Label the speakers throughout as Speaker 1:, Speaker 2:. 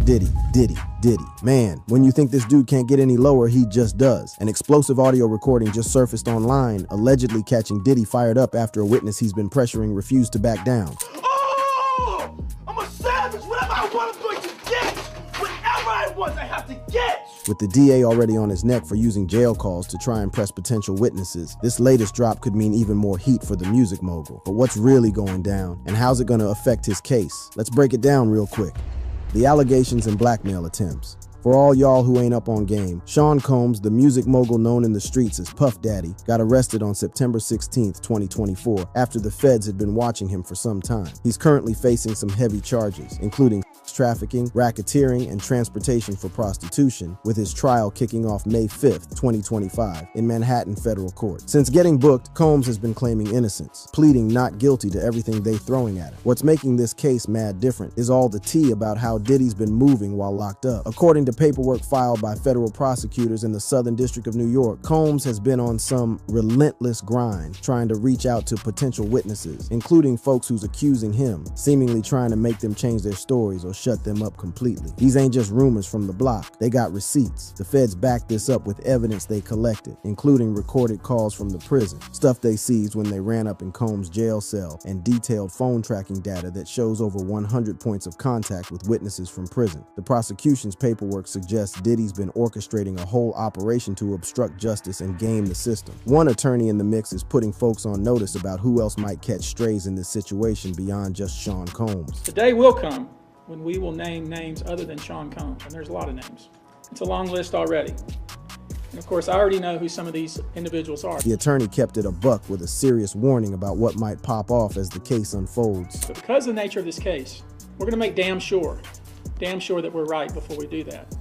Speaker 1: Diddy, Diddy, Diddy. Man, when you think this dude can't get any lower, he just does. An explosive audio recording just surfaced online, allegedly catching Diddy fired up after a witness he's been pressuring refused to back down.
Speaker 2: Oh! I'm a savage! Whatever I want, I'm going to get! Whatever I want, I have to get!
Speaker 1: With the DA already on his neck for using jail calls to try and press potential witnesses, this latest drop could mean even more heat for the music mogul. But what's really going down, and how's it going to affect his case? Let's break it down real quick. The allegations and blackmail attempts. For all y'all who ain't up on game, Sean Combs, the music mogul known in the streets as Puff Daddy, got arrested on September 16, 2024, after the feds had been watching him for some time. He's currently facing some heavy charges, including trafficking, racketeering, and transportation for prostitution, with his trial kicking off May 5th, 2025, in Manhattan federal court. Since getting booked, Combs has been claiming innocence, pleading not guilty to everything they throwing at him. What's making this case mad different is all the tea about how Diddy's been moving while locked up. According to paperwork filed by federal prosecutors in the Southern District of New York, Combs has been on some relentless grind, trying to reach out to potential witnesses, including folks who's accusing him, seemingly trying to make them change their stories or shut them up completely. These ain't just rumors from the block, they got receipts. The feds backed this up with evidence they collected, including recorded calls from the prison, stuff they seized when they ran up in Combs' jail cell, and detailed phone tracking data that shows over 100 points of contact with witnesses from prison. The prosecution's paperwork suggests Diddy's been orchestrating a whole operation to obstruct justice and game the system. One attorney in the mix is putting folks on notice about who else might catch strays in this situation beyond just Sean Combs.
Speaker 3: The day will come when we will name names other than Sean Combs, and there's a lot of names. It's a long list already. And of course, I already know who some of these individuals are.
Speaker 1: The attorney kept it a buck with a serious warning about what might pop off as the case unfolds.
Speaker 3: But because of the nature of this case, we're gonna make damn sure that we're right before we do that.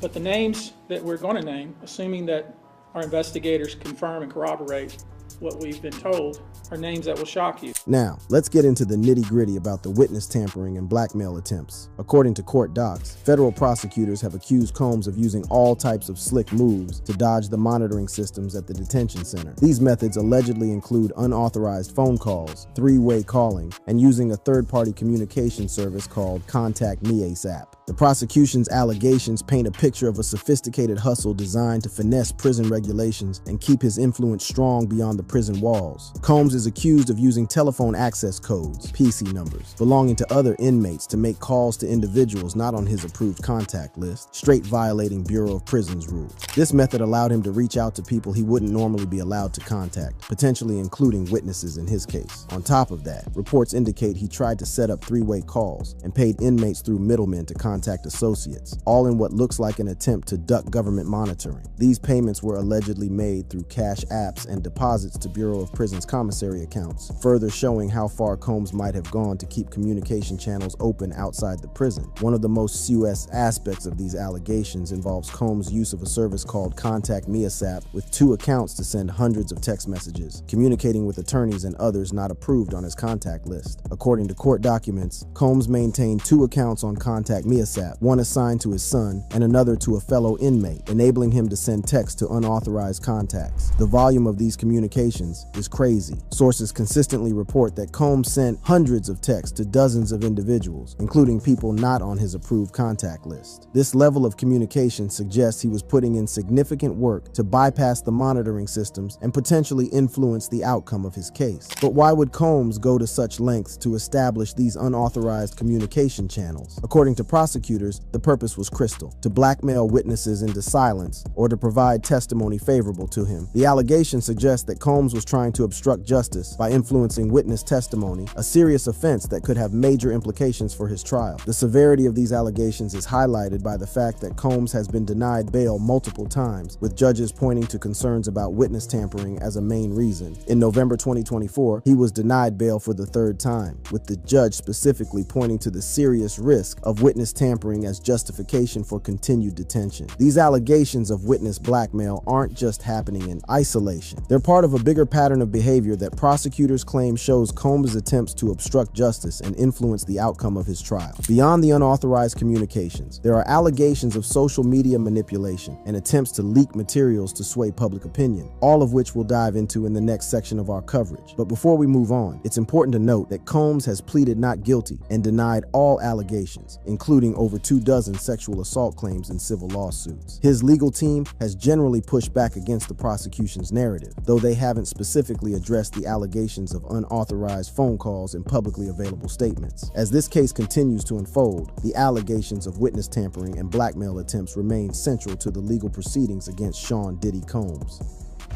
Speaker 3: But the names that we're gonna name, assuming that our investigators confirm and corroborate what we've been told, are names that will shock you.
Speaker 1: Now, let's get into the nitty-gritty about the witness tampering and blackmail attempts. According to court docs, federal prosecutors have accused Combs of using all types of slick moves to dodge the monitoring systems at the detention center. These methods allegedly include unauthorized phone calls, three-way calling, and using a third-party communication service called Contact Me ASAP. The prosecution's allegations paint a picture of a sophisticated hustle designed to finesse prison regulations and keep his influence strong beyond the prison walls. Combs is accused of using telephone access codes, PC numbers, belonging to other inmates to make calls to individuals not on his approved contact list, straight violating Bureau of Prisons rules. This method allowed him to reach out to people he wouldn't normally be allowed to contact, potentially including witnesses in his case. On top of that, reports indicate he tried to set up three-way calls and paid inmates through middlemen to contact associates, all in what looks like an attempt to duck government monitoring. These payments were allegedly made through cash apps and deposits to Bureau of Prisons commissary accounts, further showing how far Combs might have gone to keep communication channels open outside the prison. One of the most sus aspects of these allegations involves Combs' use of a service called Contact Me ASAP with 2 accounts to send hundreds of text messages, communicating with attorneys and others not approved on his contact list. According to court documents, Combs maintained 2 accounts on Contact Me ASAP, one assigned to his son and another to a fellow inmate, enabling him to send texts to unauthorized contacts. The volume of these communications is crazy. Sources consistently report that Combs sent hundreds of texts to dozens of individuals, including people not on his approved contact list. This level of communication suggests he was putting in significant work to bypass the monitoring systems and potentially influence the outcome of his case. But why would Combs go to such lengths to establish these unauthorized communication channels? According to prosecutors, the purpose was crystal: to blackmail witnesses into silence or to provide testimony favorable to him. The allegation suggests that Combs was trying to obstruct justice by influencing witness testimony, a serious offense that could have major implications for his trial. The severity of these allegations is highlighted by the fact that Combs has been denied bail multiple times, with judges pointing to concerns about witness tampering as a main reason. In November 2024, he was denied bail for the 3rd time, with the judge specifically pointing to the serious risk of witness tampering as justification for continued detention. These allegations of witness blackmail aren't just happening in isolation. They're part of a bigger pattern of behavior that prosecutors claim shows shows Combs' attempts to obstruct justice and influence the outcome of his trial. Beyond the unauthorized communications, there are allegations of social media manipulation and attempts to leak materials to sway public opinion, all of which we'll dive into in the next section of our coverage. But before we move on, it's important to note that Combs has pleaded not guilty and denied all allegations, including over 24 sexual assault claims in civil lawsuits. His legal team has generally pushed back against the prosecution's narrative, though they haven't specifically addressed the allegations of unauthorized phone calls and publicly available statements. As this case continues to unfold, the allegations of witness tampering and blackmail attempts remain central to the legal proceedings against Sean Diddy Combs.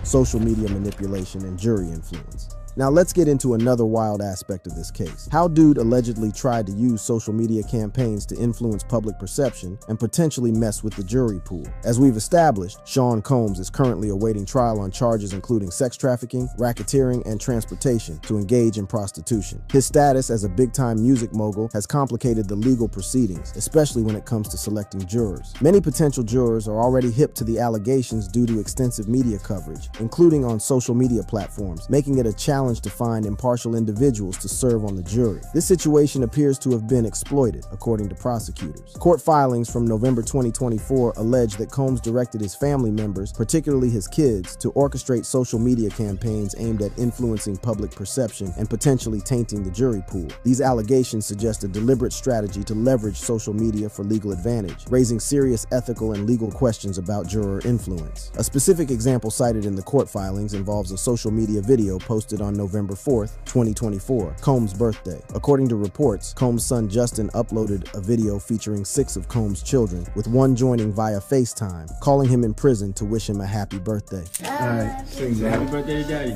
Speaker 1: Social media manipulation and jury influence. Now let's get into another wild aspect of this case. How Dude allegedly tried to use social media campaigns to influence public perception and potentially mess with the jury pool. As we've established, Sean Combs is currently awaiting trial on charges including sex trafficking, racketeering, and transportation to engage in prostitution. His status as a big-time music mogul has complicated the legal proceedings, especially when it comes to selecting jurors. Many potential jurors are already hip to the allegations due to extensive media coverage, including on social media platforms, making it a challenge to find impartial individuals to serve on the jury. This situation appears to have been exploited, according to prosecutors. Court filings from November 2024 allege that Combs directed his family members, particularly his kids, to orchestrate social media campaigns aimed at influencing public perception and potentially tainting the jury pool. These allegations suggest a deliberate strategy to leverage social media for legal advantage, raising serious ethical and legal questions about juror influence. A specific example cited in the court filings involves a social media video posted on November 4th, 2024, Combs' birthday. According to reports, Combs' son Justin uploaded a video featuring 6 of Combs' children, with one joining via FaceTime, calling him in prison to wish him a happy birthday.
Speaker 4: All right, sing happy birthday to Daddy.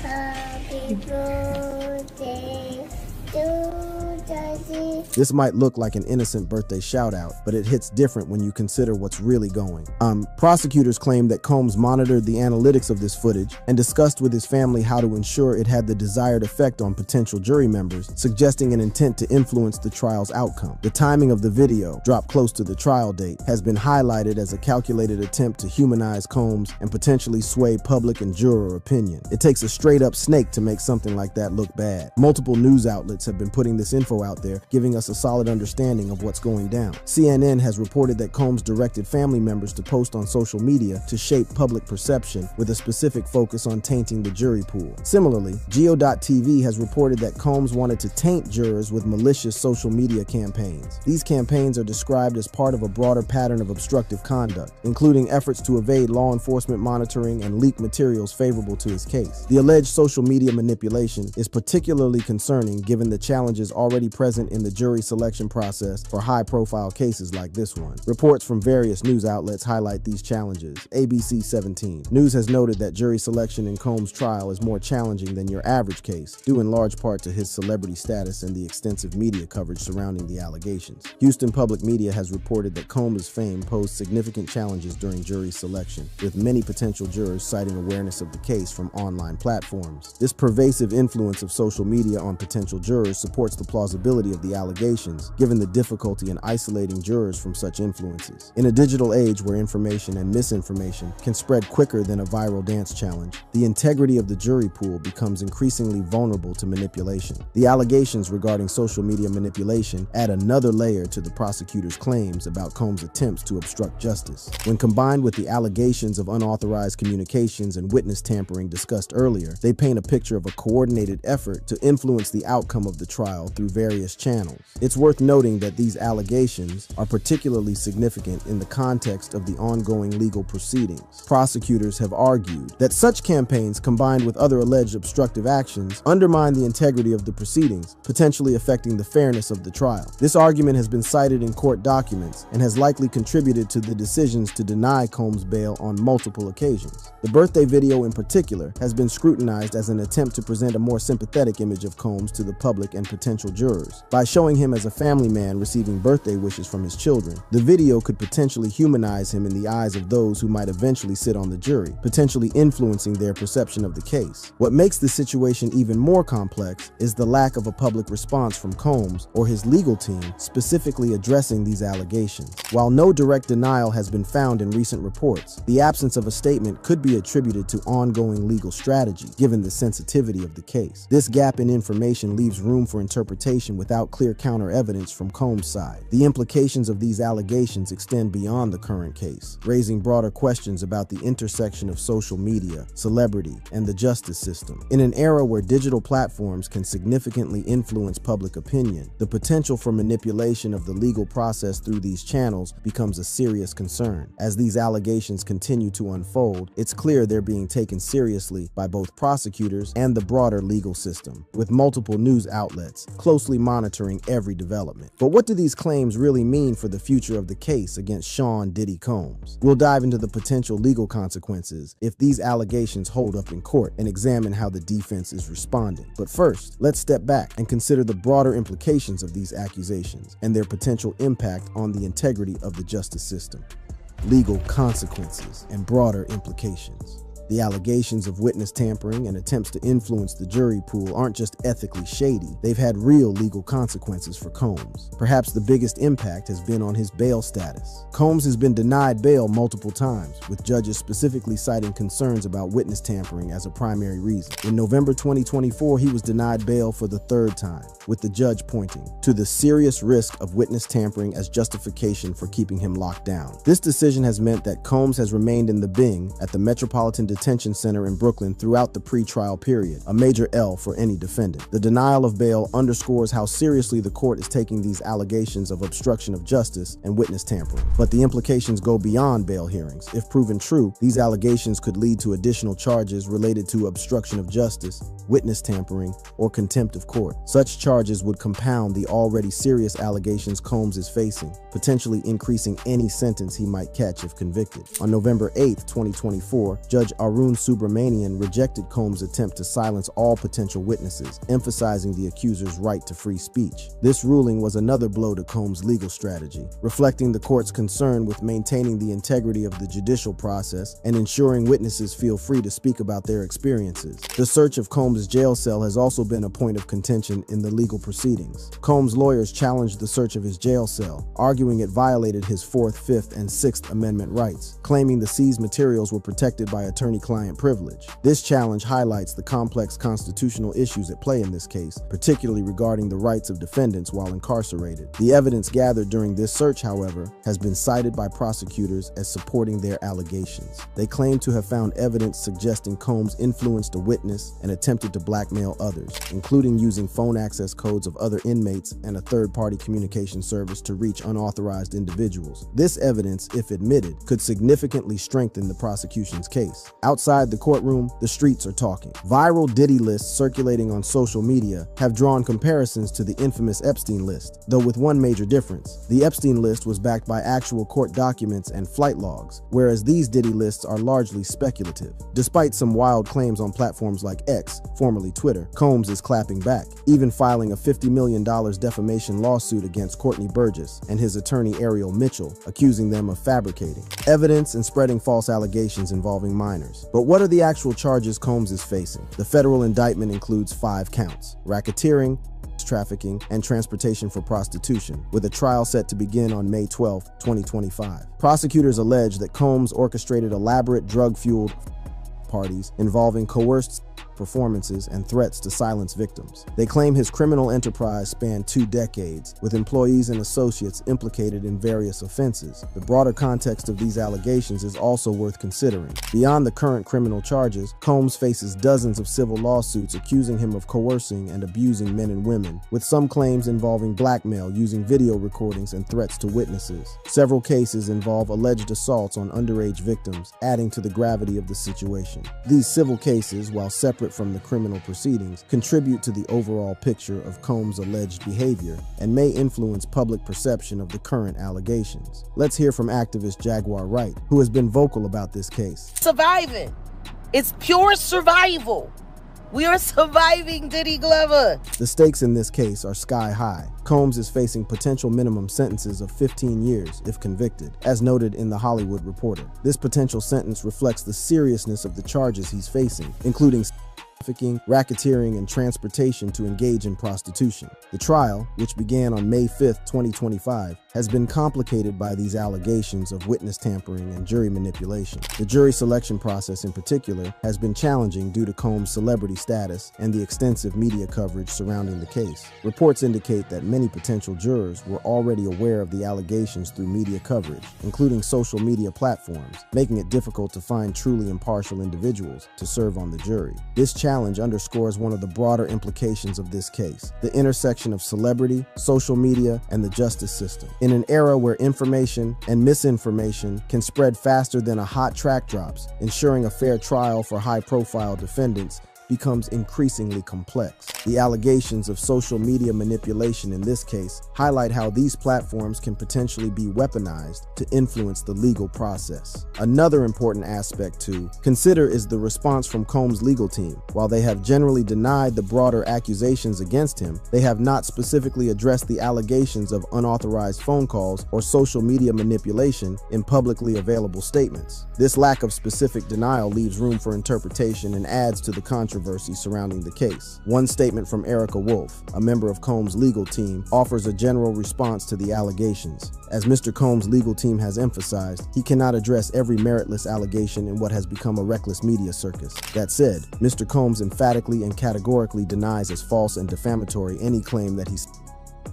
Speaker 5: Happy birthday to Daddy.
Speaker 1: This might look like an innocent birthday shout-out, but it hits different when you consider what's really going. Prosecutors claim that Combs monitored the analytics of this footage and discussed with his family how to ensure it had the desired effect on potential jury members, suggesting an intent to influence the trial's outcome. The timing of the video, dropped close to the trial date, has been highlighted as a calculated attempt to humanize Combs and potentially sway public and juror opinion. It takes a straight-up snake to make something like that look bad. Multiple news outlets have been putting this info out there, giving us a solid understanding of what's going down. CNN has reported that Combs directed family members to post on social media to shape public perception with a specific focus on tainting the jury pool. Similarly, Geo.tv has reported that Combs wanted to taint jurors with malicious social media campaigns. These campaigns are described as part of a broader pattern of obstructive conduct, including efforts to evade law enforcement monitoring and leak materials favorable to his case. The alleged social media manipulation is particularly concerning given the challenges already present in the jury selection process for high-profile cases like this one. Reports from various news outlets highlight these challenges. ABC 17 News has noted that jury selection in Combs' trial is more challenging than your average case, due in large part to his celebrity status and the extensive media coverage surrounding the allegations. Houston Public Media has reported that Combs' fame posed significant challenges during jury selection, with many potential jurors citing awareness of the case from online platforms. This pervasive influence of social media on potential jurors supports the plausibility of the allegations, given the difficulty in isolating jurors from such influences. In a digital age where information and misinformation can spread quicker than a viral dance challenge, the integrity of the jury pool becomes increasingly vulnerable to manipulation. The allegations regarding social media manipulation add another layer to the prosecutor's claims about Combs' attempts to obstruct justice. When combined with the allegations of unauthorized communications and witness tampering discussed earlier, they paint a picture of a coordinated effort to influence the outcome of the trial through various channels. It's worth noting that these allegations are particularly significant in the context of the ongoing legal proceedings. Prosecutors have argued that such campaigns, combined with other alleged obstructive actions, undermine the integrity of the proceedings, potentially affecting the fairness of the trial. This argument has been cited in court documents and has likely contributed to the decisions to deny Combs bail on multiple occasions. The birthday video in particular has been scrutinized as an attempt to present a more sympathetic image of Combs to the public and potential jurors, By showing him as a family man receiving birthday wishes from his children, the video could potentially humanize him in the eyes of those who might eventually sit on the jury, potentially influencing their perception of the case. What makes the situation even more complex is the lack of a public response from Combs or his legal team specifically addressing these allegations. While no direct denial has been found in recent reports, the absence of a statement could be attributed to ongoing legal strategy, given the sensitivity of the case. This gap in information leaves room for interpretation without clear counter evidence from Combs' side. The implications of these allegations extend beyond the current case, raising broader questions about the intersection of social media, celebrity, and the justice system. In an era where digital platforms can significantly influence public opinion, the potential for manipulation of the legal process through these channels becomes a serious concern. As these allegations continue to unfold, it's clear they're being taken seriously by both prosecutors and the broader legal system, with multiple news outlets closely monitoring every development. But what do these claims really mean for the future of the case against Sean Diddy Combs? We'll dive into the potential legal consequences if these allegations hold up in court and examine how the defense is responding. But first, let's step back and consider the broader implications of these accusations and their potential impact on the integrity of the justice system. Legal consequences and broader implications. The allegations of witness tampering and attempts to influence the jury pool aren't just ethically shady, they've had real legal consequences for Combs. Perhaps the biggest impact has been on his bail status. Combs has been denied bail multiple times, with judges specifically citing concerns about witness tampering as a primary reason. In November 2024, he was denied bail for the third time, with the judge pointing to the serious risk of witness tampering as justification for keeping him locked down. This decision has meant that Combs has remained in the Bing at the Metropolitan Detention Center in Brooklyn throughout the pre-trial period, a major L for any defendant. The denial of bail underscores how seriously the court is taking these allegations of obstruction of justice and witness tampering. But the implications go beyond bail hearings. If proven true, these allegations could lead to additional charges related to obstruction of justice, witness tampering, or contempt of court. Such charges would compound the already serious allegations Combs is facing, potentially increasing any sentence he might catch if convicted. On November 8, 2024, Judge Arun Subramanian rejected Combs' attempt to silence all potential witnesses, emphasizing the accuser's right to free speech. This ruling was another blow to Combs' legal strategy, reflecting the court's concern with maintaining the integrity of the judicial process and ensuring witnesses feel free to speak about their experiences. The search of Combs' jail cell has also been a point of contention in the legal proceedings. Combs' lawyers challenged the search of his jail cell, arguing it violated his 4th, 5th, and 6th Amendment rights, claiming the seized materials were protected by attorney-client privilege. This challenge highlights the complex constitutional issues at play in this case, particularly regarding the rights of defendants while incarcerated. The evidence gathered during this search, however, has been cited by prosecutors as supporting their allegations. They claim to have found evidence suggesting Combs influenced a witness and attempted to blackmail others, including using phone access codes of other inmates and a third-party communication service to reach unauthorized individuals. This evidence, if admitted, could significantly strengthen the prosecution's case. Outside the courtroom, the streets are talking. Viral Diddy lists circulating on social media have drawn comparisons to the infamous Epstein list, though with one major difference. The Epstein list was backed by actual court documents and flight logs, whereas these Diddy lists are largely speculative. Despite some wild claims on platforms like X, formerly Twitter, Combs is clapping back, even filing a $50 million defamation lawsuit against Courtney Burgess and his attorney Ariel Mitchell, accusing them of fabricating evidence and spreading false allegations involving minors. But what are the actual charges Combs is facing? The federal indictment includes 5 counts: racketeering, trafficking, and transportation for prostitution, with a trial set to begin on May 12, 2025. Prosecutors allege that Combs orchestrated elaborate drug-fueled parties involving coerced performances and threats to silence victims. They claim his criminal enterprise spanned 2 decades, with employees and associates implicated in various offenses. The broader context of these allegations is also worth considering. Beyond the current criminal charges, Combs faces dozens of civil lawsuits accusing him of coercing and abusing men and women, with some claims involving blackmail using video recordings and threats to witnesses. Several cases involve alleged assaults on underage victims, adding to the gravity of the situation. These civil cases, while separate from the criminal proceedings, contribute to the overall picture of Combs' alleged behavior and may influence public perception of the current allegations. Let's hear from activist Jaguar Wright, who has been vocal about this case.
Speaker 6: Surviving. It's pure survival. We are surviving, Diddy Glover.
Speaker 1: The stakes in this case are sky high. Combs is facing potential minimum sentences of 15 years if convicted, as noted in The Hollywood Reporter. This potential sentence reflects the seriousness of the charges he's facing, including trafficking, racketeering, and transportation to engage in prostitution. The trial, which began on May 5, 2025, has been complicated by these allegations of witness tampering and jury manipulation. The jury selection process in particular has been challenging due to Combs' celebrity status and the extensive media coverage surrounding the case. Reports indicate that many potential jurors were already aware of the allegations through media coverage, including social media platforms, making it difficult to find truly impartial individuals to serve on the jury. This challenge underscores one of the broader implications of this case: the intersection of celebrity, social media, and the justice system. In an era where information and misinformation can spread faster than a hot track drops, ensuring a fair trial for high-profile defendants becomes increasingly complex. The allegations of social media manipulation in this case highlight how these platforms can potentially be weaponized to influence the legal process. Another important aspect to consider is the response from Combs' legal team. While they have generally denied the broader accusations against him, they have not specifically addressed the allegations of unauthorized phone calls or social media manipulation in publicly available statements. This lack of specific denial leaves room for interpretation and adds to the controversy surrounding the case. One statement from Erica Wolf, a member of Combs' legal team, offers a general response to the allegations. As Mr. Combs' legal team has emphasized, he cannot address every meritless allegation in what has become a reckless media circus. That said, Mr. Combs emphatically and categorically denies as false and defamatory any claim that he's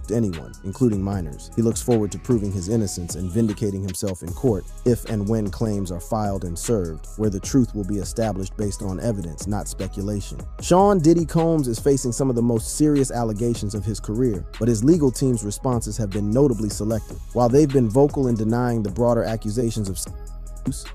Speaker 1: anyone, including minors. He looks forward to proving his innocence and vindicating himself in court if and when claims are filed and served, where the truth will be established based on evidence, not speculation. Sean Diddy Combs is facing some of the most serious allegations of his career, but his legal team's responses have been notably selective. While they've been vocal in denying the broader accusations of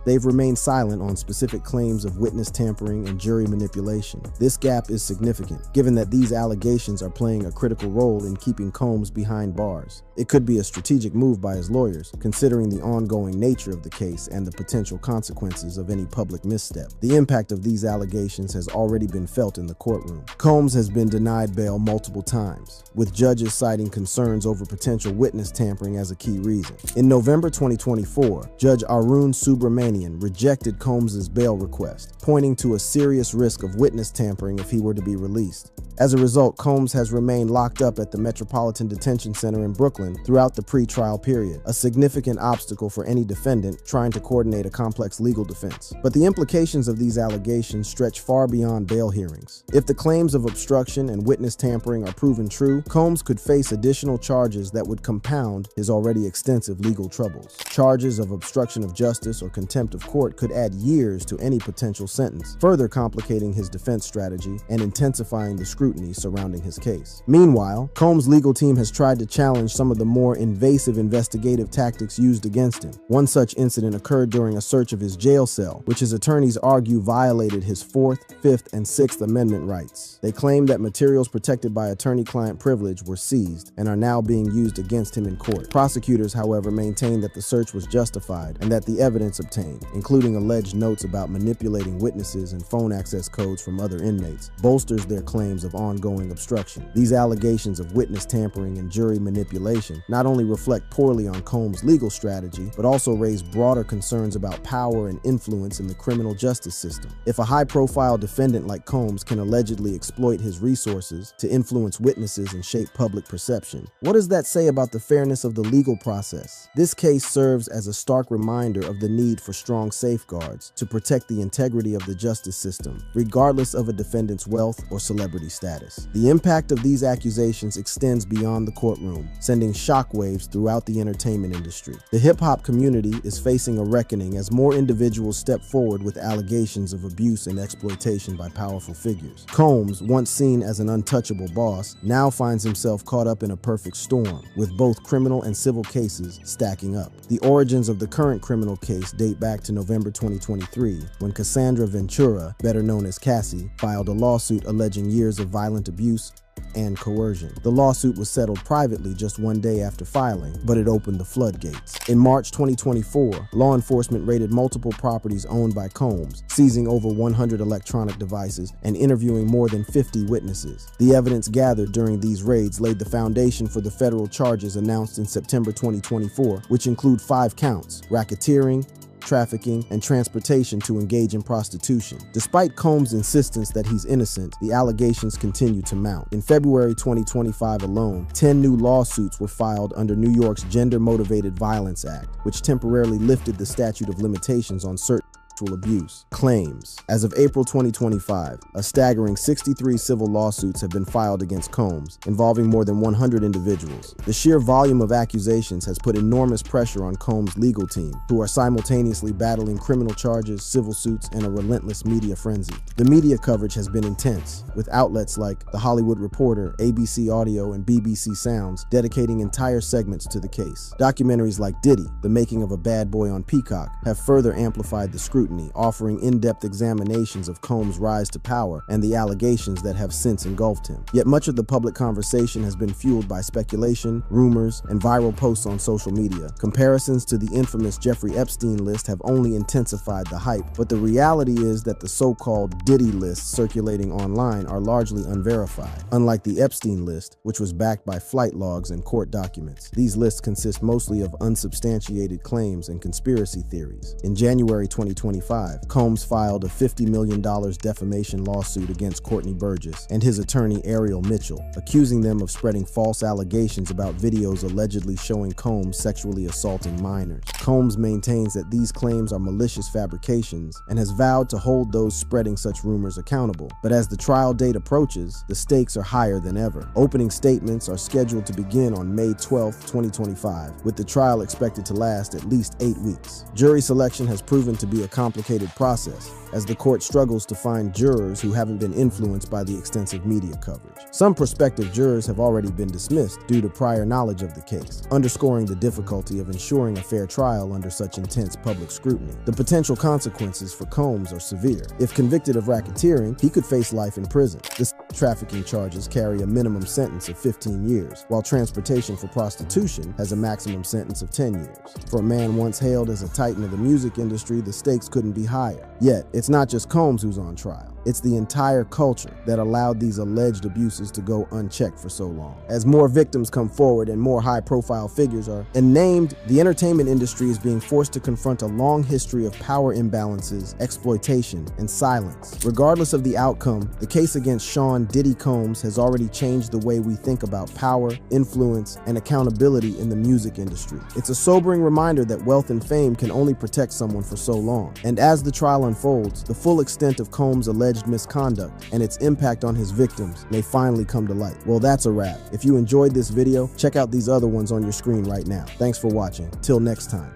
Speaker 1: they've remained silent on specific claims of witness tampering and jury manipulation. This gap is significant, given that these allegations are playing a critical role in keeping Combs behind bars. It could be a strategic move by his lawyers, considering the ongoing nature of the case and the potential consequences of any public misstep. The impact of these allegations has already been felt in the courtroom. Combs has been denied bail multiple times, with judges citing concerns over potential witness tampering as a key reason. In November 2024, Judge Arun Subramanian rejected Combs' bail request, pointing to a serious risk of witness tampering if he were to be released. As a result, Combs has remained locked up at the Metropolitan Detention Center in Brooklyn throughout the pre-trial period, a significant obstacle for any defendant trying to coordinate a complex legal defense. But the implications of these allegations stretch far beyond bail hearings. If the claims of obstruction and witness tampering are proven true, Combs could face additional charges that would compound his already extensive legal troubles. Charges of obstruction of justice or contempt of court could add years to any potential sentence, further complicating his defense strategy and intensifying the scrutiny surrounding his case. Meanwhile, Combs' legal team has tried to challenge some of the more invasive investigative tactics used against him. One such incident occurred during a search of his jail cell, which his attorneys argue violated his 4th, 5th, and 6th Amendment rights. They claim that materials protected by attorney-client privilege were seized and are now being used against him in court. Prosecutors, however, maintain that the search was justified and that the evidence obtained, including alleged notes about manipulating witnesses and phone access codes from other inmates, bolsters their claims of ongoing obstruction. These allegations of witness tampering and jury manipulation not only reflect poorly on Combs' legal strategy, but also raise broader concerns about power and influence in the criminal justice system. If a high-profile defendant like Combs can allegedly exploit his resources to influence witnesses and shape public perception, what does that say about the fairness of the legal process? This case serves as a stark reminder of the need for strong safeguards to protect the integrity of the justice system, regardless of a defendant's wealth or celebrity status. The impact of these accusations extends beyond the courtroom, sending shockwaves throughout the entertainment industry. The hip-hop community is facing a reckoning as more individuals step forward with allegations of abuse and exploitation by powerful figures. Combs, once seen as an untouchable boss, now finds himself caught up in a perfect storm, with both criminal and civil cases stacking up. The origins of the current criminal case date back to November 2023, when Cassandra Ventura, better known as Cassie, filed a lawsuit alleging years of violent abuse and coercion. The lawsuit was settled privately just one day after filing, but it opened the floodgates. In March 2024, law enforcement raided multiple properties owned by Combs, seizing over 100 electronic devices and interviewing more than 50 witnesses. The evidence gathered during these raids laid the foundation for the federal charges announced in September 2024, which include 5 counts: racketeering, trafficking, and transportation to engage in prostitution. Despite Combs' insistence that he's innocent, the allegations continue to mount. In February 2025 alone, 10 new lawsuits were filed under New York's Gender-Motivated Violence Act, which temporarily lifted the statute of limitations on certain sexual abuse claims. As of April 2025, a staggering 63 civil lawsuits have been filed against Combs, involving more than 100 individuals. The sheer volume of accusations has put enormous pressure on Combs' legal team, who are simultaneously battling criminal charges, civil suits, and a relentless media frenzy. The media coverage has been intense, with outlets like The Hollywood Reporter, ABC Audio, and BBC Sounds dedicating entire segments to the case. Documentaries like Diddy, The Making of a Bad Boy on Peacock, have further amplified the scrutiny, offering in-depth examinations of Combs' rise to power and the allegations that have since engulfed him. Yet much of the public conversation has been fueled by speculation, rumors, and viral posts on social media. Comparisons to the infamous Jeffrey Epstein list have only intensified the hype, but the reality is that the so-called Diddy lists circulating online are largely unverified. Unlike the Epstein list, which was backed by flight logs and court documents, these lists consist mostly of unsubstantiated claims and conspiracy theories. In January 2025, Combs filed a $50 million defamation lawsuit against Courtney Burgess and his attorney Ariel Mitchell, accusing them of spreading false allegations about videos allegedly showing Combs sexually assaulting minors. Combs maintains that these claims are malicious fabrications and has vowed to hold those spreading such rumors accountable. But as the trial date approaches, the stakes are higher than ever. Opening statements are scheduled to begin on May 12, 2025, with the trial expected to last at least 8 weeks. Jury selection has proven to be a complicated process, as the court struggles to find jurors who haven't been influenced by the extensive media coverage. Some prospective jurors have already been dismissed due to prior knowledge of the case, underscoring the difficulty of ensuring a fair trial under such intense public scrutiny. The potential consequences for Combs are severe. If convicted of racketeering, he could face life in prison. The trafficking charges carry a minimum sentence of 15 years, while transportation for prostitution has a maximum sentence of 10 years. For a man once hailed as a titan of the music industry, the stakes couldn't be higher. Yet, it's not just Combs who's on trial. It's the entire culture that allowed these alleged abuses to go unchecked for so long. As more victims come forward and more high-profile figures are named, the entertainment industry is being forced to confront a long history of power imbalances, exploitation, and silence. Regardless of the outcome, the case against Sean Diddy Combs has already changed the way we think about power, influence, and accountability in the music industry. It's a sobering reminder that wealth and fame can only protect someone for so long. And as the trial unfolds, the full extent of Combs' alleged misconduct and its impact on his victims may finally come to light. Well, that's a wrap. If you enjoyed this video, check out these other ones on your screen right now. Thanks for watching. Till next time.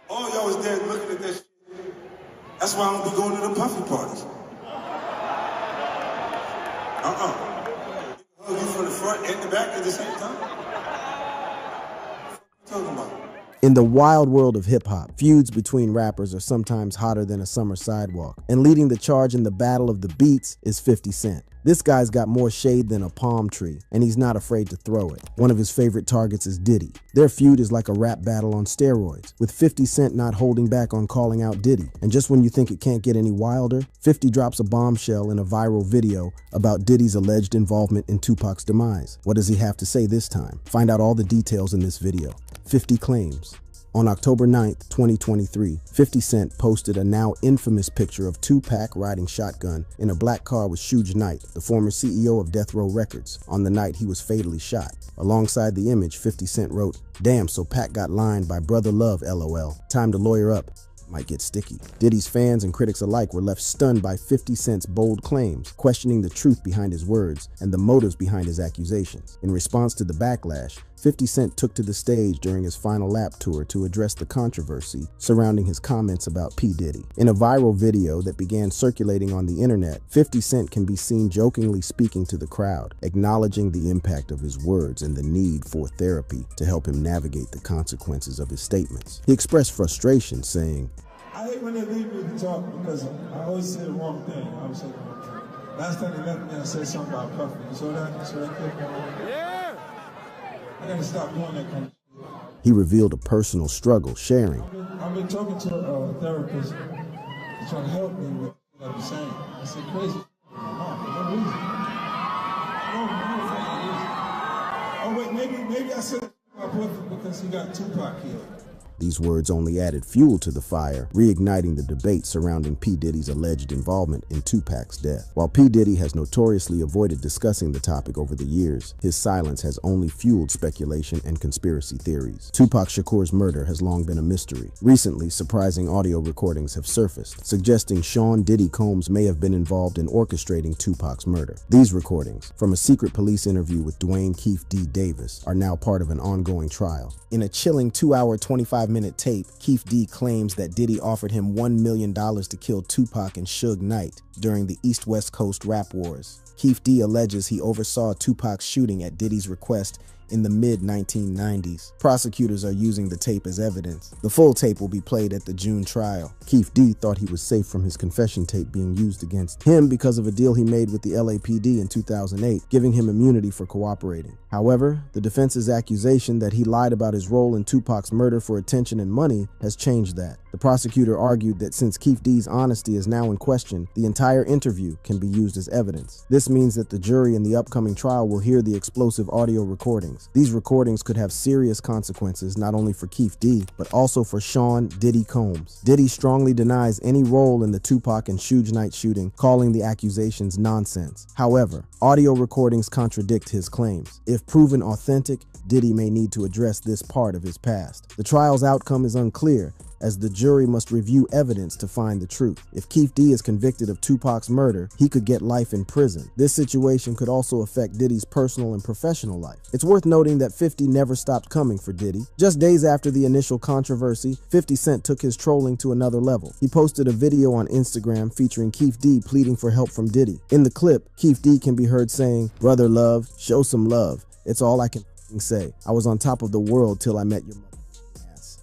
Speaker 2: All y'all was there looking at this shit. That's why I don't be going to the puffy parties. Hug you from the front and the back at the same time. What you talking about?
Speaker 1: In the wild world of hip-hop, feuds between rappers are sometimes hotter than a summer sidewalk, and leading the charge in the battle of the beats is 50 Cent. This guy's got more shade than a palm tree, and he's not afraid to throw it. One of his favorite targets is Diddy. Their feud is like a rap battle on steroids, with 50 Cent not holding back on calling out Diddy. And just when you think it can't get any wilder, 50 drops a bombshell in a viral video about Diddy's alleged involvement in Tupac's demise. What does he have to say this time? Find out all the details in this video. 50 claims. On October 9th, 2023, 50 Cent posted a now infamous picture of Tupac riding shotgun in a black car with Suge Knight, the former CEO of Death Row Records, on the night he was fatally shot. Alongside the image, 50 Cent wrote, "Damn, so Pac got lined by Brother Love, LOL. Time to lawyer up. Might get sticky." Diddy's fans and critics alike were left stunned by 50 Cent's bold claims, questioning the truth behind his words and the motives behind his accusations. In response to the backlash, 50 Cent took to the stage during his final lap tour to address the controversy surrounding his comments about P. Diddy. In a viral video that began circulating on the internet, 50 Cent can be seen jokingly speaking to the crowd, acknowledging the impact of his words and the need for therapy to help him navigate the consequences of his statements. He expressed frustration, saying,
Speaker 2: I hate when they leave me to talk because I always say the wrong thing. I always say the wrong thing.
Speaker 7: Last time they left me, I said something about Puffy. You saw that? You saw that clip? Yeah. I gotta stop doing that kind of shit.
Speaker 1: He revealed a personal struggle, sharing.
Speaker 7: I've been talking to a therapist. He's trying to help me with what I'm saying. I said crazy. For no reason. No fucking reason. Oh wait, maybe I said it about Puffy because he got Tupac killed.
Speaker 1: These words only added fuel to the fire, reigniting the debate surrounding P. Diddy's alleged involvement in Tupac's death. While P. Diddy has notoriously avoided discussing the topic over the years, his silence has only fueled speculation and conspiracy theories. Tupac Shakur's murder has long been a mystery. Recently, surprising audio recordings have surfaced, suggesting Sean Diddy Combs may have been involved in orchestrating Tupac's murder. These recordings, from a secret police interview with Dwayne Keefe D. Davis, are now part of an ongoing trial. In a chilling 2-hour, 25-minute tape, Keefe D claims that Diddy offered him $1 million to kill Tupac and Suge Knight during the East-West Coast rap wars. Keefe D alleges he oversaw Tupac's shooting at Diddy's request in the mid-1990s. Prosecutors are using the tape as evidence. The full tape will be played at the June trial. Keefe D thought he was safe from his confession tape being used against him because of a deal he made with the LAPD in 2008, giving him immunity for cooperating. However, the defense's accusation that he lied about his role in Tupac's murder for attention and money has changed that. The prosecutor argued that since Keefe D's honesty is now in question, the entire interview can be used as evidence. This means that the jury in the upcoming trial will hear the explosive audio recordings. These recordings could have serious consequences not only for Keefe D, but also for Sean Diddy Combs. Diddy strongly denies any role in the Tupac and Suge Knight shooting, calling the accusations nonsense. However, audio recordings contradict his claims. If proven authentic, Diddy may need to address this part of his past. The trial's outcome is unclear, as the jury must review evidence to find the truth. If Keefe D is convicted of Tupac's murder, he could get life in prison. This situation could also affect Diddy's personal and professional life. It's worth noting that 50 never stopped coming for Diddy. Just days after the initial controversy, 50 Cent took his trolling to another level. He posted a video on Instagram featuring Keefe D pleading for help from Diddy. In the clip, Keefe D can be heard saying, "Brother love, show some love. It's all I can say. I was on top of the world till I met your mother."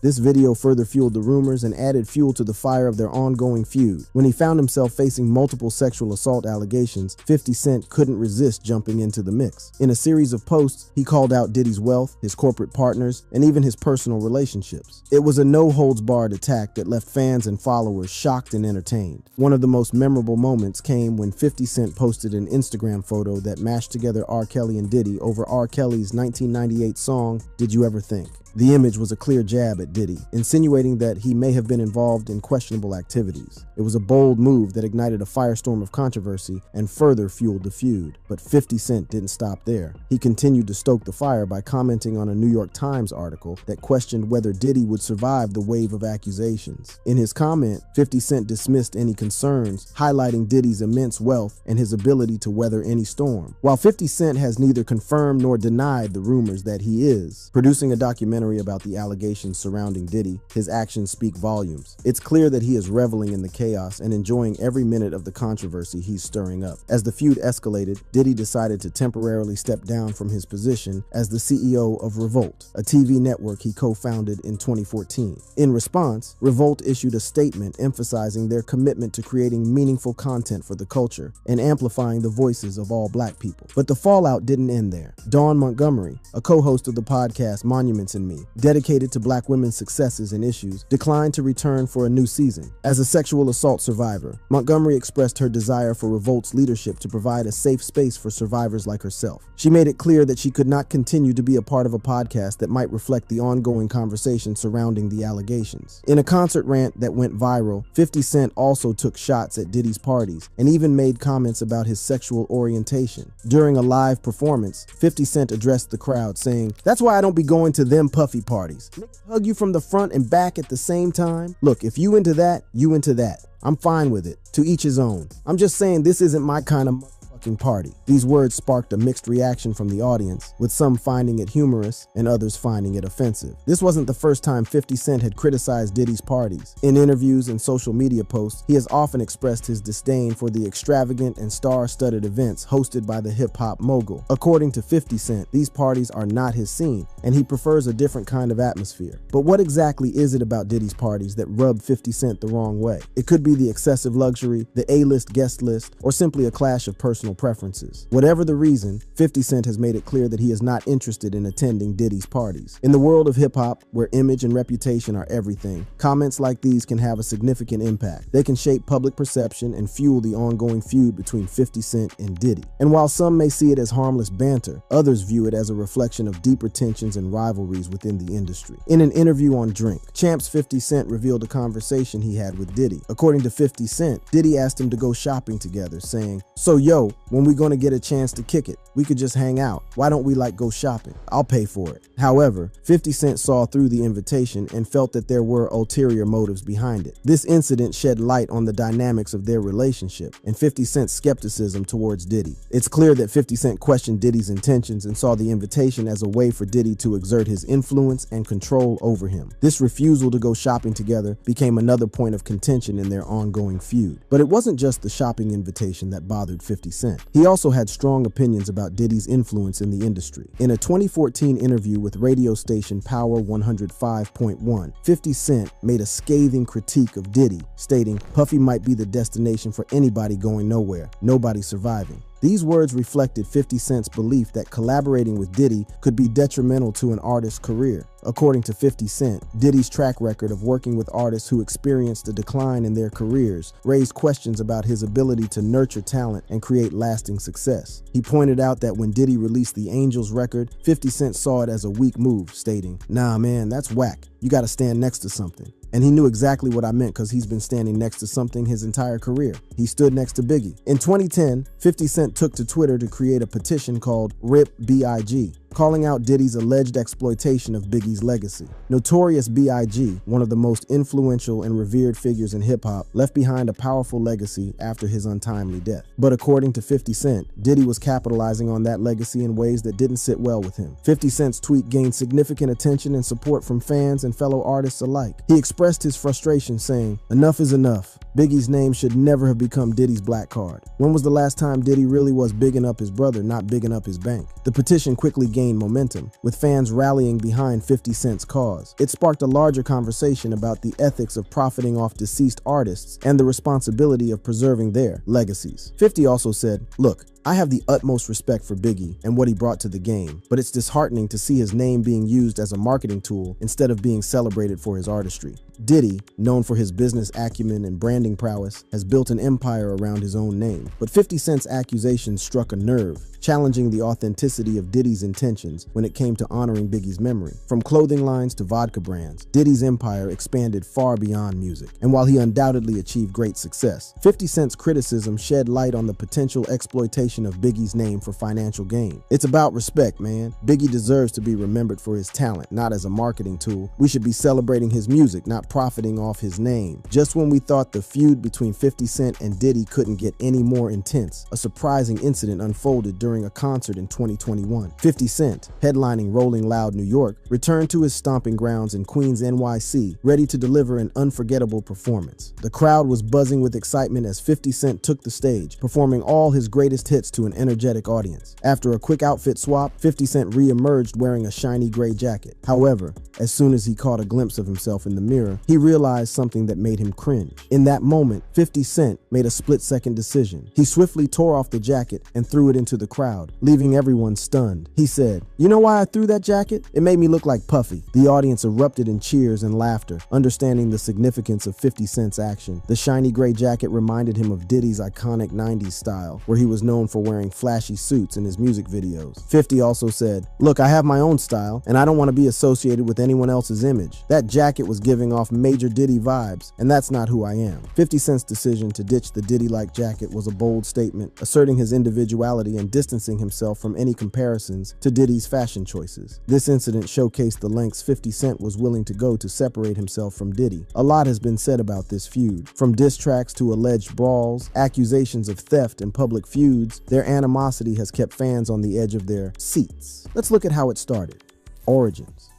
Speaker 1: This video further fueled the rumors and added fuel to the fire of their ongoing feud. When he found himself facing multiple sexual assault allegations, 50 Cent couldn't resist jumping into the mix. In a series of posts, he called out Diddy's wealth, his corporate partners, and even his personal relationships. It was a no-holds-barred attack that left fans and followers shocked and entertained. One of the most memorable moments came when 50 Cent posted an Instagram photo that mashed together R. Kelly and Diddy over R. Kelly's 1998 song, "Did You Ever Think?" The image was a clear jab at Diddy, insinuating that he may have been involved in questionable activities. It was a bold move that ignited a firestorm of controversy and further fueled the feud. But 50 Cent didn't stop there. He continued to stoke the fire by commenting on a New York Times article that questioned whether Diddy would survive the wave of accusations. In his comment, 50 Cent dismissed any concerns, highlighting Diddy's immense wealth and his ability to weather any storm. While 50 Cent has neither confirmed nor denied the rumors that he is producing a documentary about the allegations surrounding Diddy, his actions speak volumes. It's clear that he is reveling in the chaos and enjoying every minute of the controversy he's stirring up. As the feud escalated, Diddy decided to temporarily step down from his position as the CEO of Revolt, a TV network he co-founded in 2014. In response, Revolt issued a statement emphasizing their commitment to creating meaningful content for the culture and amplifying the voices of all Black people. But the fallout didn't end there. Dawn Montgomery, a co-host of the podcast Monuments in Me, dedicated to Black women's successes and issues, declined to return for a new season. As a sexual assault survivor, Montgomery expressed her desire for Revolt's leadership to provide a safe space for survivors like herself. She made it clear that she could not continue to be a part of a podcast that might reflect the ongoing conversation surrounding the allegations. In a concert rant that went viral, 50 Cent also took shots at Diddy's parties and even made comments about his sexual orientation. During a live performance, 50 Cent addressed the crowd saying, "That's why I don't be going to them puffy parties. Niggas hug you from the front and back at the same time. Look, if you into that, you into that. I'm fine with it. To each his own. I'm just saying this isn't my kind of fucking party. These words sparked a mixed reaction from the audience, with some finding it humorous and others finding it offensive. This wasn't the first time 50 Cent had criticized Diddy's parties. In interviews and social media posts, he has often expressed his disdain for the extravagant and star-studded events hosted by the hip-hop mogul. According to 50 Cent, these parties are not his scene, and he prefers a different kind of atmosphere. But what exactly is it about Diddy's parties that rubbed 50 Cent the wrong way? It could be the excessive luxury, the A-list guest list, or simply a clash of personal preferences. Whatever the reason, 50 Cent has made it clear that he is not interested in attending Diddy's parties. In the world of hip-hop, where image and reputation are everything, comments like these can have a significant impact. They can shape public perception and fuel the ongoing feud between 50 Cent and Diddy. And while some may see it as harmless banter, others view it as a reflection of deeper tensions and rivalries within the industry. In an interview on Drink, Champ's 50 Cent revealed a conversation he had with Diddy. According to 50 Cent, Diddy asked him to go shopping together, saying, "So yo, when we gonna get a chance to kick it? We could just hang out. Why don't we go shopping? I'll pay for it." However, 50 Cent saw through the invitation and felt that there were ulterior motives behind it. This incident shed light on the dynamics of their relationship and 50 Cent's skepticism towards Diddy. It's clear that 50 Cent questioned Diddy's intentions and saw the invitation as a way for Diddy to exert his influence and control over him. This refusal to go shopping together became another point of contention in their ongoing feud. But it wasn't just the shopping invitation that bothered 50 Cent. He also had strong opinions about Diddy's influence in the industry. In a 2014 interview with radio station Power 105.1, 50 Cent made a scathing critique of Diddy, stating, "Puffy might be the destination for anybody going nowhere, nobody surviving." These words reflected 50 Cent's belief that collaborating with Diddy could be detrimental to an artist's career. According to 50 Cent, Diddy's track record of working with artists who experienced a decline in their careers raised questions about his ability to nurture talent and create lasting success. He pointed out that when Diddy released the Angels record, 50 Cent saw it as a weak move, stating, "Nah man, that's whack. You gotta stand next to something." And he knew exactly what I meant because he's been standing next to something his entire career. He stood next to Biggie. In 2010, 50 Cent took to Twitter to create a petition called RIP BIG, calling out Diddy's alleged exploitation of Biggie's legacy. Notorious B.I.G., one of the most influential and revered figures in hip-hop, left behind a powerful legacy after his untimely death. But according to 50 Cent, Diddy was capitalizing on that legacy in ways that didn't sit well with him. 50 Cent's tweet gained significant attention and support from fans and fellow artists alike. He expressed his frustration, saying, "Enough is enough. Biggie's name should never have become Diddy's black card. When was the last time Diddy really was bigging up his brother, not bigging up his bank?" The petition quickly gained momentum, with fans rallying behind 50 Cent's cause. It sparked a larger conversation about the ethics of profiting off deceased artists and the responsibility of preserving their legacies. 50 also said, "Look, I have the utmost respect for Biggie and what he brought to the game, but it's disheartening to see his name being used as a marketing tool instead of being celebrated for his artistry. Diddy, known for his business acumen and branding prowess, has built an empire around his own name." But 50 Cent's accusations struck a nerve, challenging the authenticity of Diddy's intentions when it came to honoring Biggie's memory. From clothing lines to vodka brands, Diddy's empire expanded far beyond music. And while he undoubtedly achieved great success, 50 Cent's criticism shed light on the potential exploitation of Biggie's name for financial gain. It's about respect, man. Biggie deserves to be remembered for his talent, not as a marketing tool. We should be celebrating his music, not profiting off his name. Just when we thought the feud between 50 Cent and Diddy couldn't get any more intense, a surprising incident unfolded during a concert in 2021. 50 Cent, headlining Rolling Loud New York, returned to his stomping grounds in Queens, NYC, ready to deliver an unforgettable performance. The crowd was buzzing with excitement as 50 Cent took the stage, performing all his greatest hits to an energetic audience. After a quick outfit swap, 50 Cent re-emerged wearing a shiny gray jacket. However, as soon as he caught a glimpse of himself in the mirror, he realized something that made him cringe. In that moment, 50 Cent made a split-second decision. He swiftly tore off the jacket and threw it into the crowd, leaving everyone stunned. He said, "You know why I threw that jacket? It made me look like Puffy." The audience erupted in cheers and laughter, understanding the significance of 50 Cent's action. The shiny gray jacket reminded him of Diddy's iconic 90s style, where he was known for wearing flashy suits in his music videos. 50 also said, "Look, I have my own style, and I don't want to be associated with anyone else's image. That jacket was giving off major Diddy vibes, and that's not who I am." 50 Cent's decision to ditch the Diddy-like jacket was a bold statement, asserting his individuality and distancing distancing himself from any comparisons to Diddy's fashion choices. This incident showcased the lengths 50 Cent was willing to go to separate himself from Diddy. A lot has been said about this feud. From diss tracks to alleged brawls, accusations of theft and public feuds, their animosity has kept fans on the edge of their seats. Let's look at how it started. Origins.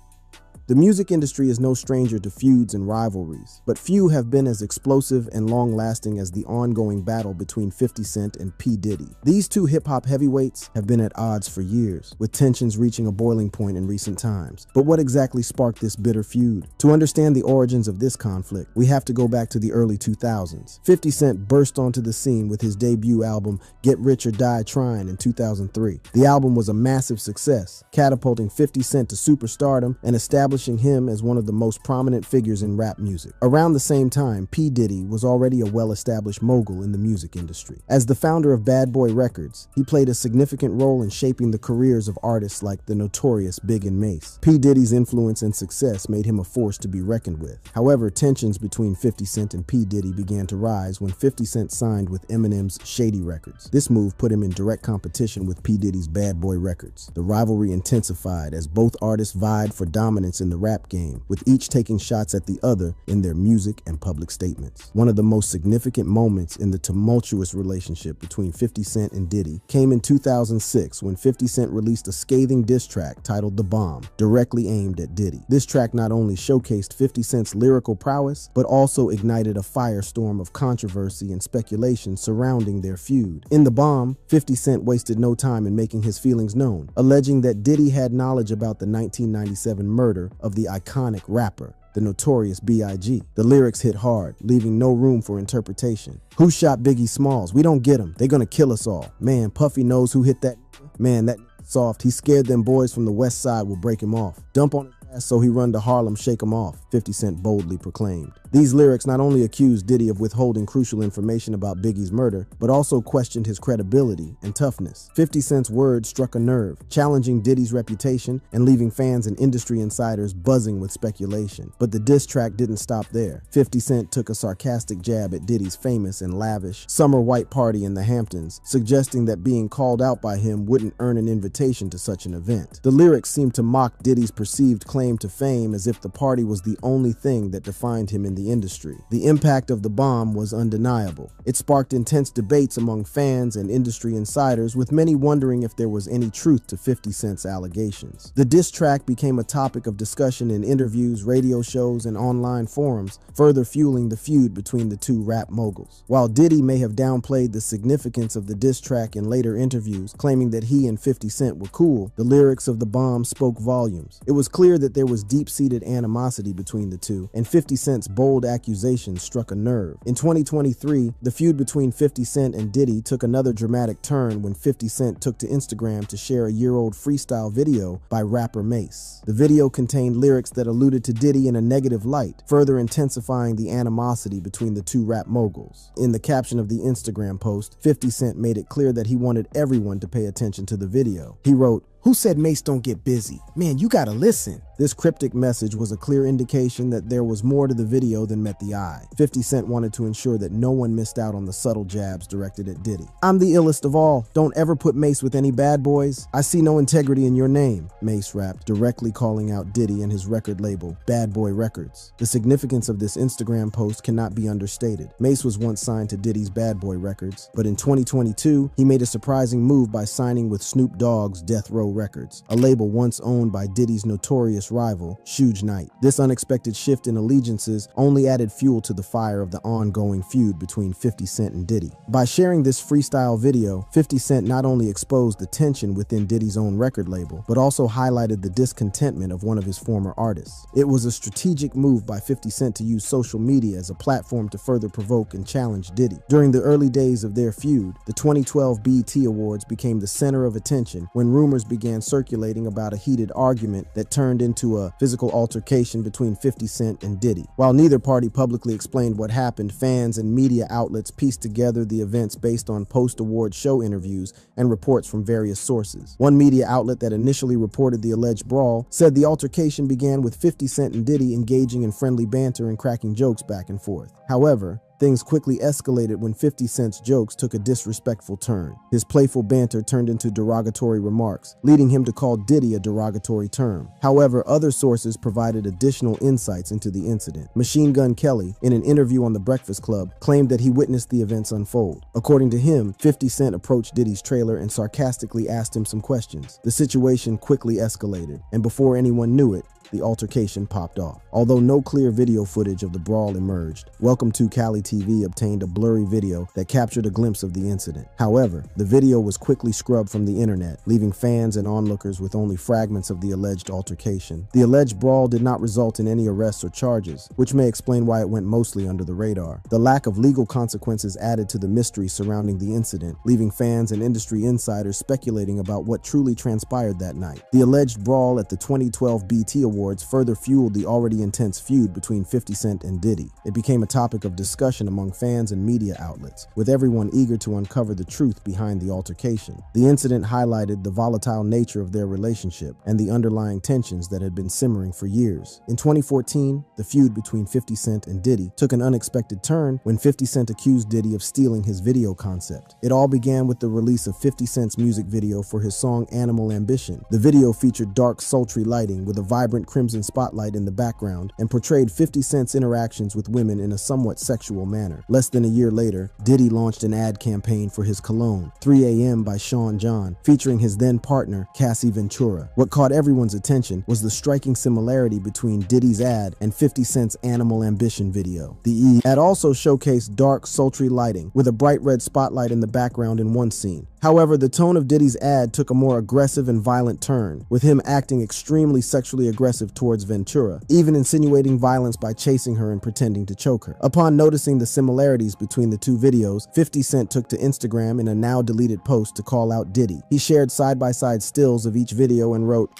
Speaker 1: The music industry is no stranger to feuds and rivalries, but few have been as explosive and long-lasting as the ongoing battle between 50 Cent and P. Diddy. These two hip-hop heavyweights have been at odds for years, with tensions reaching a boiling point in recent times. But what exactly sparked this bitter feud? To understand the origins of this conflict, we have to go back to the early 2000s. 50 Cent burst onto the scene with his debut album, Get Rich or Die Trying, in 2003. The album was a massive success, catapulting 50 Cent to superstardom and establishing him as one of the most prominent figures in rap music. Around the same time, P. Diddy was already a well-established mogul in the music industry. As the founder of Bad Boy Records, he played a significant role in shaping the careers of artists like the notorious Big and Mace. P. Diddy's influence and success made him a force to be reckoned with. However, tensions between 50 Cent and P. Diddy began to rise when 50 Cent signed with Eminem's Shady Records. This move put him in direct competition with P. Diddy's Bad Boy Records. The rivalry intensified as both artists vied for dominance in the rap game, with each taking shots at the other in their music and public statements. One of the most significant moments in the tumultuous relationship between 50 Cent and Diddy came in 2006 when 50 Cent released a scathing diss track titled The Bomb, directly aimed at Diddy. This track not only showcased 50 Cent's lyrical prowess, but also ignited a firestorm of controversy and speculation surrounding their feud. In The Bomb, 50 Cent wasted no time in making his feelings known, alleging that Diddy had knowledge about the 1997 murder of the iconic rapper, the notorious B.I.G. The lyrics hit hard, leaving no room for interpretation. Who shot Biggie Smalls? We don't get him. They're gonna kill us all. Man, Puffy knows who hit that. Man, that soft. He scared them boys from the west side will break him off. Dump on his ass so he run to Harlem, shake him off, 50 Cent boldly proclaimed. These lyrics not only accused Diddy of withholding crucial information about Biggie's murder, but also questioned his credibility and toughness. 50 Cent's words struck a nerve, challenging Diddy's reputation and leaving fans and industry insiders buzzing with speculation. But the diss track didn't stop there. 50 Cent took a sarcastic jab at Diddy's famous and lavish summer white party in the Hamptons, suggesting that being called out by him wouldn't earn an invitation to such an event. The lyrics seemed to mock Diddy's perceived claim to fame as if the party was the only thing that defined him in the industry. The impact of The Bomb was undeniable. It sparked intense debates among fans and industry insiders, with many wondering if there was any truth to 50 Cent's allegations. The diss track became a topic of discussion in interviews, radio shows, and online forums, further fueling the feud between the two rap moguls. While Diddy may have downplayed the significance of the diss track in later interviews, claiming that he and 50 Cent were cool, the lyrics of The Bomb spoke volumes. It was clear that there was deep-seated animosity between the two, and 50 Cent's bold accusations struck a nerve. In 2023, the feud between 50 Cent and Diddy took another dramatic turn when 50 Cent took to Instagram to share a year-old freestyle video by rapper Mace. The video contained lyrics that alluded to Diddy in a negative light, further intensifying the animosity between the two rap moguls. In the caption of the Instagram post, 50 Cent made it clear that he wanted everyone to pay attention to the video. He wrote, "Who said Mace don't get busy? Man, you gotta listen." This cryptic message was a clear indication that there was more to the video than met the eye. 50 Cent wanted to ensure that no one missed out on the subtle jabs directed at Diddy. "I'm the illest of all. Don't ever put Mace with any bad boys. I see no integrity in your name," Mace rapped, directly calling out Diddy and his record label, Bad Boy Records. The significance of this Instagram post cannot be understated. Mace was once signed to Diddy's Bad Boy Records, but in 2022, he made a surprising move by signing with Snoop Dogg's Death Row Records, a label once owned by Diddy's notorious rival, Suge Knight. This unexpected shift in allegiances only added fuel to the fire of the ongoing feud between 50 Cent and Diddy. By sharing this freestyle video, 50 Cent not only exposed the tension within Diddy's own record label, but also highlighted the discontentment of one of his former artists. It was a strategic move by 50 Cent to use social media as a platform to further provoke and challenge Diddy. During the early days of their feud, the 2012 BET Awards became the center of attention when rumors began circulating about a heated argument that turned into a physical altercation between 50 Cent and Diddy. While neither party publicly explained what happened, fans and media outlets pieced together the events based on post-award show interviews and reports from various sources. One media outlet that initially reported the alleged brawl said the altercation began with 50 Cent and Diddy engaging in friendly banter and cracking jokes back and forth. However, Things quickly escalated when 50 Cent's jokes took a disrespectful turn. His playful banter turned into derogatory remarks, leading him to call Diddy a derogatory term. However, other sources provided additional insights into the incident. Machine Gun Kelly, in an interview on The Breakfast Club, claimed that he witnessed the events unfold. According to him, 50 Cent approached Diddy's trailer and sarcastically asked him some questions. The situation quickly escalated, and before anyone knew it, the altercation popped off. Although no clear video footage of the brawl emerged, Welcome to Cali TV obtained a blurry video that captured a glimpse of the incident. However, the video was quickly scrubbed from the internet, leaving fans and onlookers with only fragments of the alleged altercation. The alleged brawl did not result in any arrests or charges, which may explain why it went mostly under the radar. The lack of legal consequences added to the mystery surrounding the incident, leaving fans and industry insiders speculating about what truly transpired that night. The alleged brawl at the 2012 BET Awards further fueled the already intense feud between 50 Cent and Diddy. It became a topic of discussion among fans and media outlets, with everyone eager to uncover the truth behind the altercation. The incident highlighted the volatile nature of their relationship and the underlying tensions that had been simmering for years. In 2014, the feud between 50 Cent and Diddy took an unexpected turn when 50 Cent accused Diddy of stealing his video concept. It all began with the release of 50 Cent's music video for his song Animal Ambition. The video featured dark, sultry lighting with a vibrant crimson spotlight in the background and portrayed 50 Cent's interactions with women in a somewhat sexual manner. Less than a year later, Diddy launched an ad campaign for his cologne, 3 AM by Sean John, featuring his then partner, Cassie Ventura. What caught everyone's attention was the striking similarity between Diddy's ad and 50 Cent's Animal Ambition video. The ad also showcased dark, sultry lighting with a bright red spotlight in the background in one scene. However, the tone of Diddy's ad took a more aggressive and violent turn, with him acting extremely sexually aggressive towards Ventura, even insinuating violence by chasing her and pretending to choke her. Upon noticing the similarities between the two videos, 50 Cent took to Instagram in a now-deleted post to call out Diddy. He shared side-by-side stills of each video and wrote,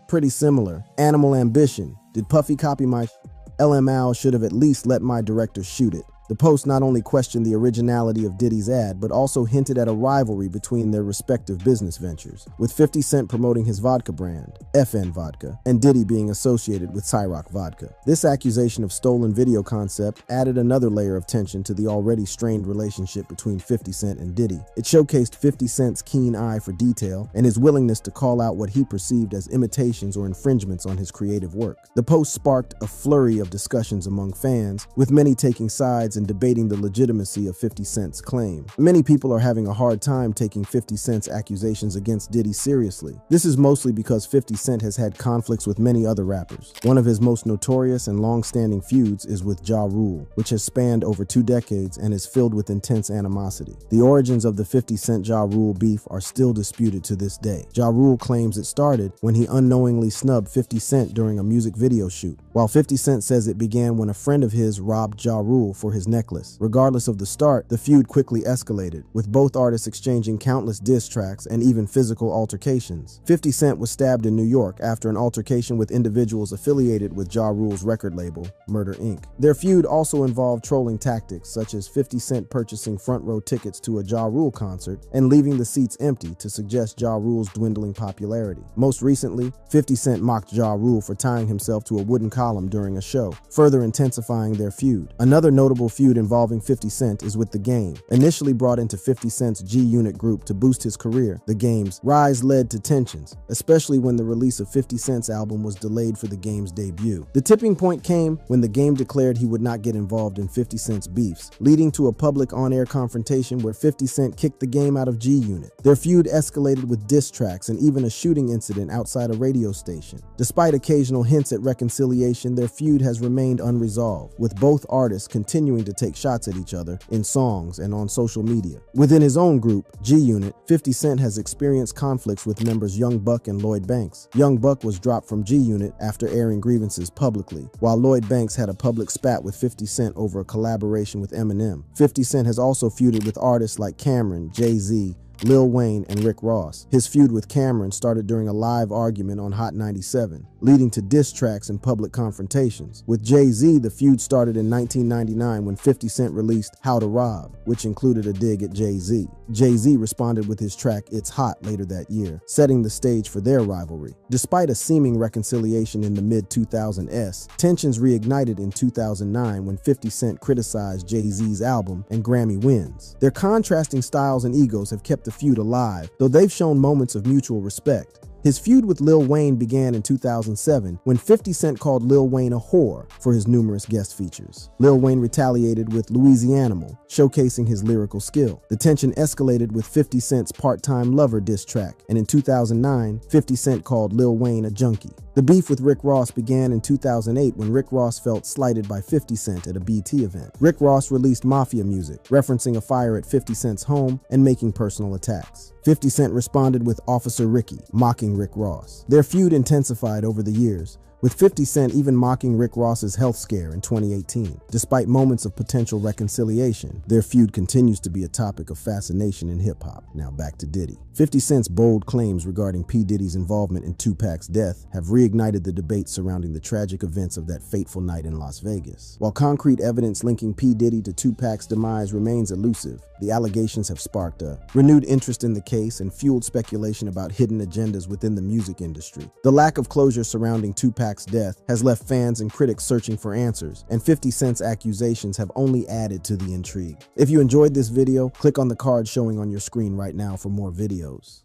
Speaker 1: pretty similar. Animal Ambition. Did Puffy copy my LMAO should have at least let my director shoot it. The post not only questioned the originality of Diddy's ad, but also hinted at a rivalry between their respective business ventures, with 50 Cent promoting his vodka brand, FN Vodka, and Diddy being associated with Ciroc Vodka. This accusation of stolen video concept added another layer of tension to the already strained relationship between 50 Cent and Diddy. It showcased 50 Cent's keen eye for detail and his willingness to call out what he perceived as imitations or infringements on his creative work. The post sparked a flurry of discussions among fans, with many taking sides and debating the legitimacy of 50 Cent's claim. Many people are having a hard time taking 50 Cent's accusations against Diddy seriously. This is mostly because 50 Cent has had conflicts with many other rappers. One of his most notorious and long-standing feuds is with Ja Rule, which has spanned over 2 decades and is filled with intense animosity. The origins of the 50 Cent Ja Rule beef are still disputed to this day. Ja Rule claims it started when he unknowingly snubbed 50 Cent during a music video shoot, while 50 Cent says it began when a friend of his robbed Ja Rule for his necklace. Regardless of the start, the feud quickly escalated, with both artists exchanging countless diss tracks and even physical altercations. 50 Cent was stabbed in New York after an altercation with individuals affiliated with Ja Rule's record label, Murder Inc. Their feud also involved trolling tactics, such as 50 Cent purchasing front row tickets to a Ja Rule concert and leaving the seats empty to suggest Ja Rule's dwindling popularity. Most recently, 50 Cent mocked Ja Rule for tying himself to a wooden column during a show, further intensifying their feud. Another notable feud involving 50 Cent is with The Game. Initially brought into 50 Cent's G-Unit group to boost his career, The Game's rise led to tensions, especially when the release of 50 Cent's album was delayed for The Game's debut. The tipping point came when The Game declared he would not get involved in 50 Cent's beefs, leading to a public on-air confrontation where 50 Cent kicked The Game out of G-Unit. Their feud escalated with diss tracks and even a shooting incident outside a radio station. Despite occasional hints at reconciliation, their feud has remained unresolved, with both artists continuing to take shots at each other in songs and on social media. Within his own group, G-Unit, 50 Cent has experienced conflicts with members Young Buck and Lloyd Banks. Young Buck was dropped from G-Unit after airing grievances publicly, while Lloyd Banks had a public spat with 50 Cent over a collaboration with Eminem. 50 Cent has also feuded with artists like Cameron, Jay-Z, Lil Wayne and Rick Ross. His feud with Cameron started during a live argument on Hot 97, leading to diss tracks and public confrontations. With Jay-Z, the feud started in 1999 when 50 Cent released How to Rob, which included a dig at Jay-Z. Jay-Z responded with his track It's Hot later that year, setting the stage for their rivalry. Despite a seeming reconciliation in the mid-2000s, tensions reignited in 2009 when 50 Cent criticized Jay-Z's album and Grammy wins. Their contrasting styles and egos have kept the feud alive, though they've shown moments of mutual respect. His feud with Lil Wayne began in 2007 when 50 Cent called Lil Wayne a whore for his numerous guest features. Lil Wayne retaliated with Louisianimal, showcasing his lyrical skill. The tension escalated with 50 Cent's Part-Time Lover diss track, and in 2009, 50 Cent called Lil Wayne a junkie. The beef with Rick Ross began in 2008 when Rick Ross felt slighted by 50 Cent at a BT event. Rick Ross released Mafia music, referencing a fire at 50 Cent's home and making personal attacks. 50 Cent responded with Officer Ricky, mocking Rick Ross. Their feud intensified over the years, with 50 Cent even mocking Rick Ross's health scare in 2018. Despite moments of potential reconciliation, their feud continues to be a topic of fascination in hip-hop. Now back to Diddy. 50 Cent's bold claims regarding P. Diddy's involvement in Tupac's death have reignited the debate surrounding the tragic events of that fateful night in Las Vegas. While concrete evidence linking P. Diddy to Tupac's demise remains elusive, the allegations have sparked a renewed interest in the case and fueled speculation about hidden agendas within the music industry. The lack of closure surrounding Tupac's death has left fans and critics searching for answers, and 50 Cent's accusations have only added to the intrigue. If you enjoyed this video, click on the card showing on your screen right now for more videos.